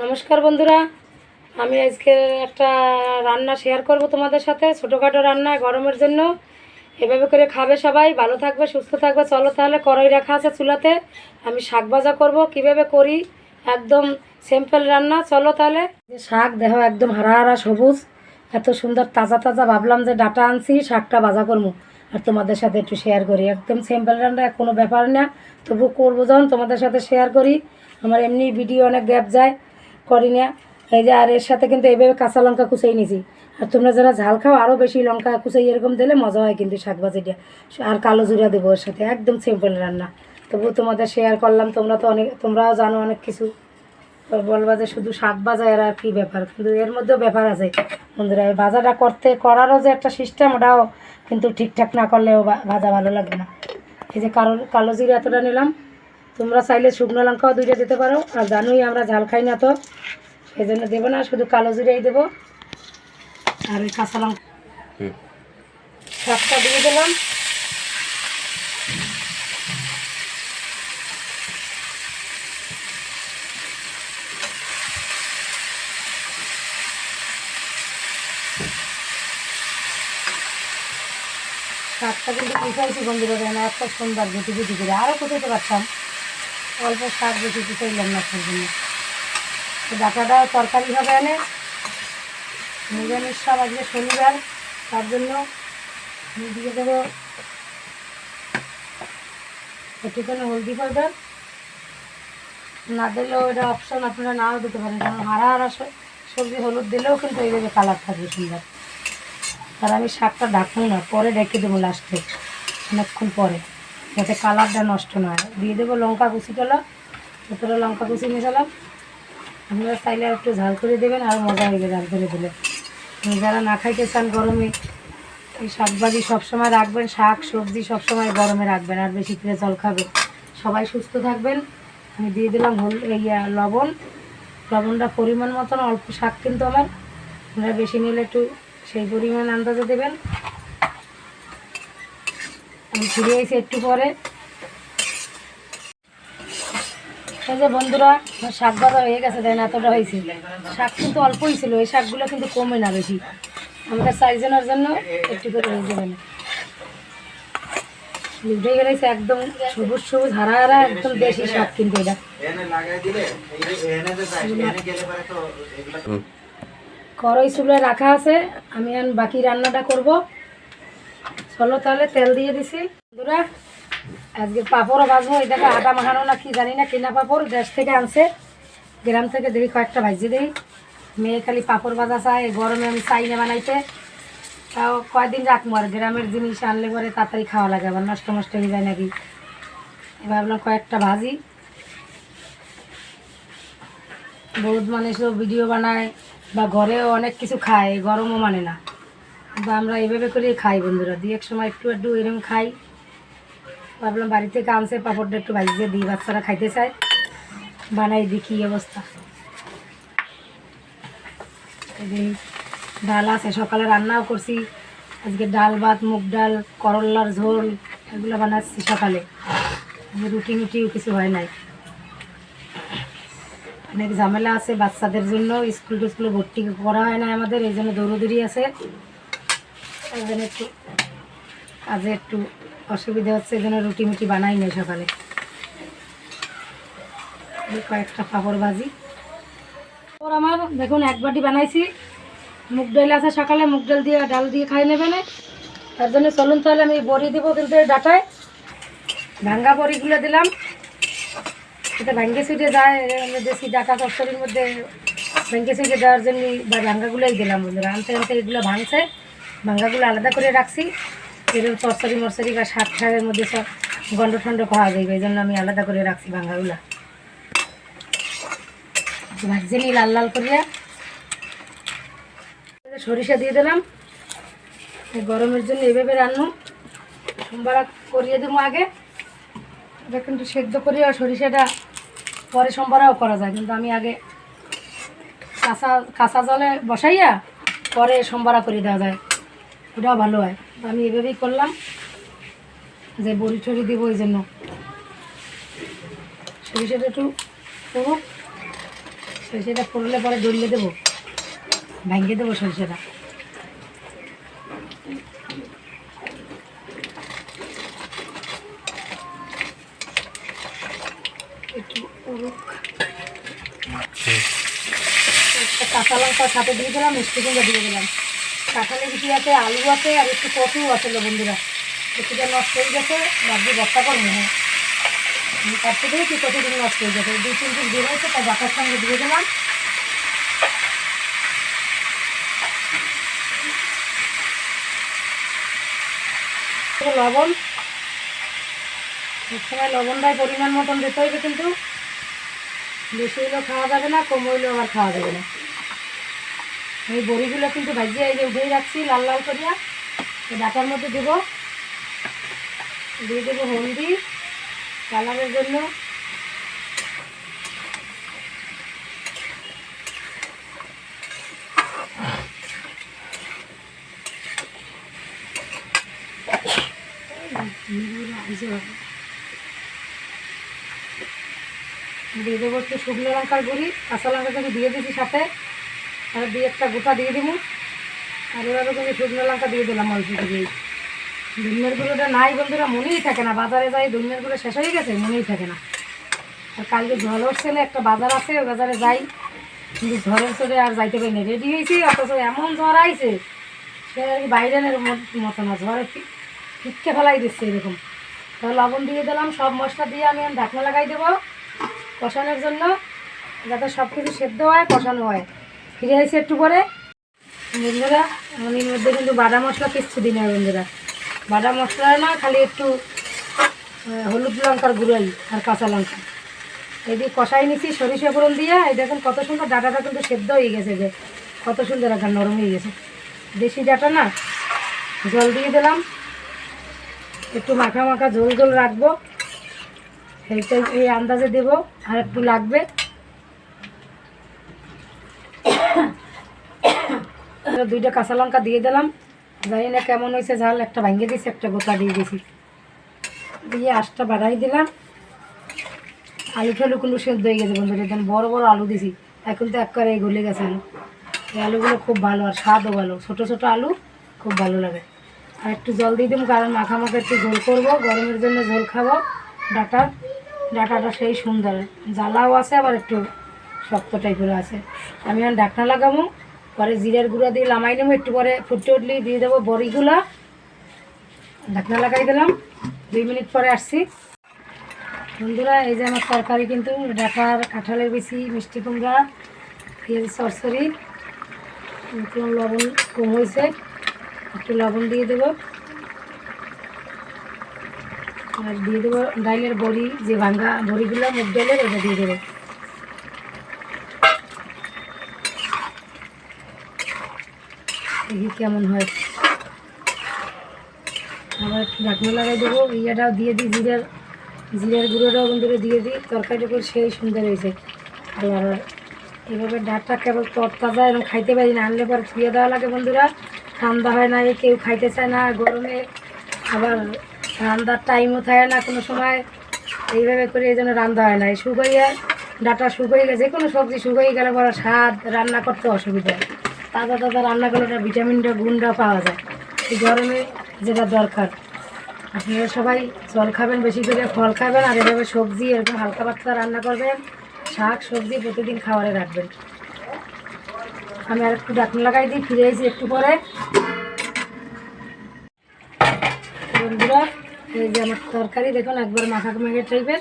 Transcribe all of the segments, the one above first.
নমস্কার বন্ধুরা, আমি আজকে একটা রান্না শেয়ার করব তোমাদের সাথে। ছোটোখাটো রান্না গরমের জন্য এভাবে করে খাবে সবাই, ভালো থাকবে, সুস্থ থাকবে। চলো তাহলে, কড়াই রাখা আছে চুলাতে, আমি শাক ভাজা করব। কিভাবে করি একদম সিম্পল রান্না। চলো তাহলে। শাক দেখো একদম হারা হারা সবুজ, এত সুন্দর তাজা তাজা। ভাবলাম যে ডাটা আনছি, শাকটা ভাজা করবো আর তোমাদের সাথে একটু শেয়ার করি। একদম সিম্পল রান্না, কোনো ব্যাপার না, তবু করবো যখন তোমাদের সাথে শেয়ার করি। আমার এমনি ভিডিও অনেক গ্যাপ যায়, করি না। এই যে, আর এর সাথে কিন্তু এইভাবে কাঁচা লঙ্কা কুচাই নিয়েছি। আর তোমরা যারা ঝাল খাও আরও বেশি লঙ্কা কুচাই এরকম দিলে মজা হয় কিন্তু শাক ভাজিটা। আর কালো জিরা দেবো ওর সাথে, একদম সিম্পল রান্না। তবু তোমাদের শেয়ার করলাম। তোমরাও জানো অনেক কিছু। বলবা যে শুধু শাক ভাজা এর আর কী ব্যাপার, কিন্তু এর মধ্যেও ব্যাপার আছে বন্ধুরা। এই ভাজাটা করারও যে একটা সিস্টেম, ওটাও কিন্তু ঠিকঠাক না করলেও ভাজা ভালো লাগবে না। এই যে কালো জিরা এতটা নিলাম। তোমরা চাইলে শুকনো লঙ্কাও 2টা দিতে পারো। আর জানোই আমরা ঝাল খাই না, তো এই জন্য দেবো না, শুধু কালো জিরাই দেবো। আর ওই কাঁচা লঙ্কা শাকটা দিয়ে দিলাম। শাকটা কিন্তু কুচাইছি বন্ধুরা, যেন এত সুন্দর গুটি গুটি করে। আরও কুচাইতে পারতাম, অল্প শাক বেশি কুচাইলাম না তার জন্য। ডাটাটা তরকারি হবে এনে, নিরামিষ সব আজকে শনিবার, তার জন্য দিয়ে দেবো একটুখানি হলদি পাউডার। না দিলেও এটা অপশন, আপনারা নাও দিতে পারেন, কারণ হারা হারা সবজি হলুদ দিলেও কিন্তু এইভাবে কালার থাকবে সুন্দর। আর আমি শাকটা ঢাকবো না, পরে রেখে দেবো লাস্টে, অনেকক্ষণ পরে, যাতে কালারটা নষ্ট না হয়। দিয়ে দেবো লঙ্কা কুচিগুলো, যতটা লঙ্কা কুচি মেশালাম। আপনারা চাইলে আর একটু ঝাল করে দেবেন, আর মজা হয়ে ঝাল করে দিলে। যারা না খাইতে চান গরমে, এই শাকভাজি সবসময় রাখবেন, শাক সবজি সবসময় গরমে রাখবেন, আর বেশি করে জল খাবেন। সবাই সুস্থ থাকবেন। আমি দিয়ে দিলাম লবণটা পরিমাণ মতন, অল্প শাক কিন্তু আমার, আপনারা বেশি নিলে একটু সেই পরিমাণ আন্দাজে দেবেন। আমি ফিরে এসে একটু পরে। এই যে বন্ধুরা, শাক ভাজা হয়ে গেছে, দেন এতটা হয়েছে। শাক কিন্তু অল্পই ছিল, এই শাকগুলো কিন্তু কমে না বেশি, আমাদের 4 জনের জন্য একটু করে হয়ে যাবে না। উঠে গেছে একদম সবুজ সবুজ হারা হারা, একদম দেশি শাক কিন্তু এটা। কড়াই চুলায় রাখা আছে, আমি এখন বাকি রান্নাটা করব। চলো তাহলে, তেল দিয়ে দিছি বন্ধুরা। আজকে পাঁপড়ও ভাজবো। এই দেখো আটা মাখানো না কি জানি না, কিনা পাঁপড়, দেশ থেকে আনছে, গ্রাম থেকে। দেখি কয়েকটা ভাজি দিই। মেয়ে খালি পাঁপড় ভাজা চায়, গরমে আমি চাই না বানাইতে। তাও কয়দিন রাখবো, আর গ্রামের জিনিস আনলে পরে তাড়াতাড়ি খাওয়া লাগে, আবার নষ্ট নষ্ট হয়ে যায় নাকি। ভাবলাম কয়েকটা ভাজি। বহুত মানুষও ভিডিও বানায় বা ঘরেও অনেক কিছু খায়, গরমও মানে না, বা আমরা এভাবে করেই খাই বন্ধুরা। দিয়ে এক সময় একটু একটু এরকম খাই। ভাবলাম বাড়ি থেকে আনছে, পাঁপড়টা একটু ভাজিয়ে দিই, বাচ্চারা খাইতে চায়, বানাই দেখি অবস্থা। ডাল আছে, সকালে রান্নাও করছি আজকে, ডাল ভাত, মুগ ডাল, করলার ঝোল, এগুলো বানাচ্ছি সকালে। রুটি মুটিও কিছু হয় নাই, অনেক ঝামেলা আছে বাচ্চাদের জন্য। স্কুল টিস্কুলে ভর্তি করা হয় না আমাদের, এই জন্য দৌড়দৌড়ি আছে, এই জন্য একটু কাজে একটু অসুবিধা হচ্ছে, এই জন্য রুটি মুটি বানাই নাই সকালে। কয়েকটা পাঁপড় ভাজি। ওর আমার দেখুন 1 বাটি বানাইছি। মুগ ডাল আছে, সকালে মুগ ডাল দিয়ে খাই নেবে না, তার জন্য চলুন তাহলে আমি বড়ি দিব। কিন্তু এই ডাটায় ভাঙ্গা বড়িগুলো দিলাম, এটা ভাঙ্গে ছুটে যায় দেশি ডাটা তরকারির মধ্যে, ভাঙ্গে ছুটে দেওয়ার জন্য বা ভাঙ্গাগুলোই দিলাম বন্ধুরা। আনতে আনতে এগুলো ভাঙছে, ভাঙ্গাগুলো আলাদা করে রাখছি। এরকম তরকারি মরসারি বা শাক ঠাকের মধ্যে সব গন্ড ঠন্ড খাওয়া যাবে, এই জন্য আমি আলাদা করে রাখছি ভাঙ্গাগুলো। ভাজছে নি লাল লাল করিয়া। সরিষা দিয়ে দিলাম, গরমের জন্য এইভাবে রান্না। সোমবার করিয়ে দেবো আগে, এটা কিন্তু সেদ্ধ করিয়া সরিষাটা পরে সোমবারও করা যায়, কিন্তু আমি আগে কাঁচা জলে বসাইয়া পরে সোমবারা করে দেওয়া যায়, ওটাও ভালো হয়। আমি এভাবেই করলাম, যে বড়ি টড়ি দিব, ওই জন্য সরিষাটা একটু পুরো সরিষাটা পড়লে পরে ডলিয়ে দেবো, ভাঙিয়ে দেবো সরিষাটা। একটা কাঁচা লঙ্কা সাথে দিয়ে দিলাম, মিষ্টি কুমড়া দিয়ে দিলাম। কাঁঠালে বেশি আছে, আলু আছে, আর একটু কচু আছে বন্ধুরা। কিছুটা নষ্ট হয়ে গেছে, ভাবছি বস্তা করবো। হ্যাঁ, তার থেকে কি কতদিন নষ্ট হয়ে গেছে, 2-3 দিন বের হয়েছে, তাই বাটার সঙ্গে দিয়ে দিলাম। লবণ, এক সময় লবণটাই পরিমাণ মতন দিতে হইবে, কিন্তু বেশি হইলেও খাওয়া যাবে না, কম হইলেও আবার খাওয়া যাবে না। এই বড়িগুলো কিন্তু ভাজিয়ে এই যে উঠেই রাখছি লাল লাল করিয়া, এই ডাটার মধ্যে দেবো, দিয়ে দেবো হলদি কালারের জন্য, দিয়ে দেবো একটু শুকনো লঙ্কার গুঁড়ি, কাঁচা লঙ্কা কিন্তু দিয়ে দিয়েছি সাথে, আর দিয়ে একটা গোটা দিয়ে দেবো। আর এভাবে কিন্তু শুকনো লঙ্কা দিয়ে দিলাম অল্প দিয়ে। ধনিয়ার গুঁড়োটা নাই বন্ধুরা, মনেই থাকে না, বাজারে যাই ধনিয়ার গুঁড়ো শেষ হয়ে গেছে, মনেই থাকে না। আর কালকে ঝড় উঠছে না, একটা বাজার আছে, ওই বাজারে যাই, কিন্তু ঝড়ের চড়ে আর যাইতে পারি না, রেডি হয়েছি, অথচ এমন ঝড় আইছে সে আর কি বাইরের মতো না, ঝড়ে ফিটকে ফেলাই দিচ্ছে এরকম। তো লবণ দিয়ে দিলাম, সব মশলা দিয়ে আমি ঢাকনা লাগাই দেবো কষানোর জন্য, যাতে সব কিছু সেদ্ধ হয়, কষানো হয়। ফিরে আসি একটু পরে বন্ধুরা। এর মধ্যে কিন্তু বাটা মশলা কিচ্ছু দিই না বন্ধুরা, বাটা মশলা না, খালি একটু হলুদ লঙ্কার গুঁড়াই আর কাঁচা লঙ্কা এই দিয়ে কষাই নিচ্ছি সরিষা ফোড়ন দিয়ে। এই দেখুন কত সুন্দর ডাটাটা কিন্তু সেদ্ধ হয়ে গেছে, যে কত সুন্দর একটা নরম হয়ে গেছে দেশি ডাটা না। জল দিয়ে দিলাম, একটু মাখা মাখা ঝোল ঝোল রাখবো, এইটা এই আন্দাজে দেবো, আর একটু লাগবে। দুইটা কাঁচা লঙ্কা দিয়ে দিলাম, জানি না কেমন হয়েছে ঝাল, একটা ভাঙিয়ে দিয়েছি, একটা গোটা দিয়ে দিয়েছি, দিয়ে আঁশটা বাড়াই দিলাম। আলু ঠালু কিন্তু সেদ্ধ হয়ে গেছে বন্ধুরা, একদম বড় বড় আলু দিছি, এখন তো একবারে গলে গেছে আলু। এই আলুগুলো খুব ভালো, আর স্বাদও ভালো, ছোটো ছোটো আলু খুব ভালো লাগে। আর একটু জল দিয়ে দেবো, কারণ মাখা মাখা একটু ঝোল করবো, গরমের জন্য ঝোল খাবো। ডাটাটা সেই সুন্দর, জ্বালাও আছে, আবার একটু শক্ত টাইপের আছে। আমি এখন ঢাকনা লাগাবো, পরে জিরার গুঁড়া দিয়ে নামাই নেবো, একটু পরে ফুটে উঠলে দিয়ে দেবো বড়িগুলা। ঢাকনা লাগাই দিলাম, 2 মিনিট পরে আসছি বন্ধুরা। এই যে আমার তরকারি কিন্তু ডাটার, কাঁঠালের বিচি, মিষ্টি কুমড়া, পেঁয়াজ সরসরি, একটু লবণ কম হয়েছে, একটু লবণ দিয়ে দেবো, আর দিয়ে দেবো ডাইলের বড়ি, যে ভাঙ্গা বড়িগুলো মুগ ডালের, ওটা দিয়ে দেবো। দেখি কেমন হয়, আবার একটু ঢাকনা লাগাই দেবো। ইয়েটাও দিয়ে দিই, জিরার গুঁড়োটাও বন্ধুরা দিয়ে দিই, তরকারিটা করে সেই সুন্দর হয়েছে। আর এভাবে ডাঁটটা কেবল তরতাজা, এরকম খাইতে পারি না, আনলে পরে ধুয়ে দেওয়া লাগে বন্ধুরা, ঠান্ডা হয় না, কেউ খাইতে চায় না গরমে, আবার রান্নার টাইমও থাকে না কোনো সময়, এইভাবে করে এই জন্য রান্না হয় না। এই শুকাইয়া ডাঁটা শুকিয়ে গেছে, যে কোনো সবজি শুকিয়ে গেলে পরে স্বাদ রান্না করতে অসুবিধা হয়, তাজা তাজা রান্না করলে ওটা ভিটামিনটা গুণটা পাওয়া যায়। এই গরমে যেটা দরকার, আপনারা সবাই জল খাবেন, বেশি করে ফল খাবেন, আর এভাবে সবজি এরকম হালকা পাতলা রান্না করবেন, শাক সবজি প্রতিদিন খাবারে রাখবেন। আমি আর একটু ঢাকনা লাগাই দিই, ফিরে এসেছি একটু পরে বন্ধুরা। এই যে আমার তরকারি দেখুন, একবার মাখা মাখা টাইপের,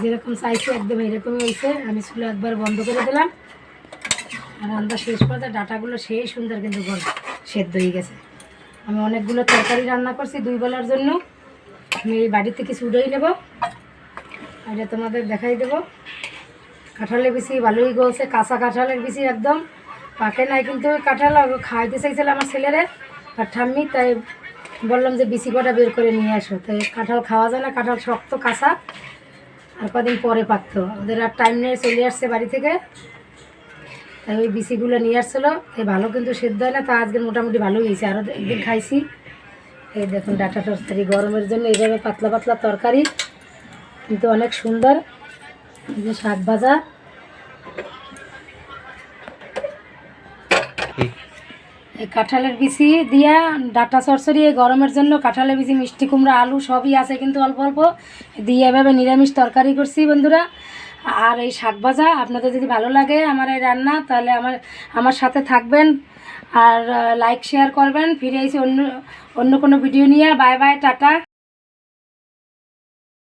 যেরকম চাইছি একদম এরকমই হয়েছে। আমি চুলা একবার বন্ধ করে দিলাম, আর রান্না শেষ করতে ডাটাগুলো সেই সুন্দর কিন্তু সেদ্ধ হয়ে গেছে। আমি অনেকগুলো তরকারি রান্না করছি 2 বেলার জন্য, আমি এই বাড়িতে কিছু উড়েই নেব, এটা তোমাদের দেখাই দেবো। কাঁঠালের বিচি ভালোই গলছে, কাঁচা কাঁঠালের বিচি একদম পাকে নাই, কিন্তু কাঁঠাল খাইতে চাইছিল আমার ছেলেরে আর ঠাম্মি, তাই বললাম যে বিচি কটা বের করে নিয়ে আসো। তাই কাঁঠাল খাওয়া যায় না, কাঁঠাল শক্ত কাঁচা, আর কদিন পরে পাকতো, ওদের আর টাইম নিয়ে চলে আসছে বাড়ি থেকে, তাই ওই বিচিগুলো নিয়ে আসছিলো। এই ভালো কিন্তু সেদ্ধ হয় না, তা আজকের মোটামুটি ভালোই হয়েছে, আরও একদিন খাইছি। এই দেখুন ডাটা তরকারি গরমের জন্য এইভাবে পাতলা পাতলা তরকারি কিন্তু অনেক সুন্দর। এই যে শাক ভাজা, এই কাঁঠালের বিচি দিয়া ডাটা চরচড়ি এই গরমের জন্য কাঁঠালের বিচি, মিষ্টি কুমড়া, আলু সবই আছে কিন্তু অল্প অল্প দিয়ে এভাবে নিরামিষ তরকারি করছি বন্ধুরা। আর এই শাক ভাজা। আপনাদের যদি ভালো লাগে আমার এই রান্না তাহলে আমার সাথে থাকবেন আর লাইক শেয়ার করবেন। ফিরে এসে অন্য কোনো ভিডিও নিয়ে। Bye bye, tata.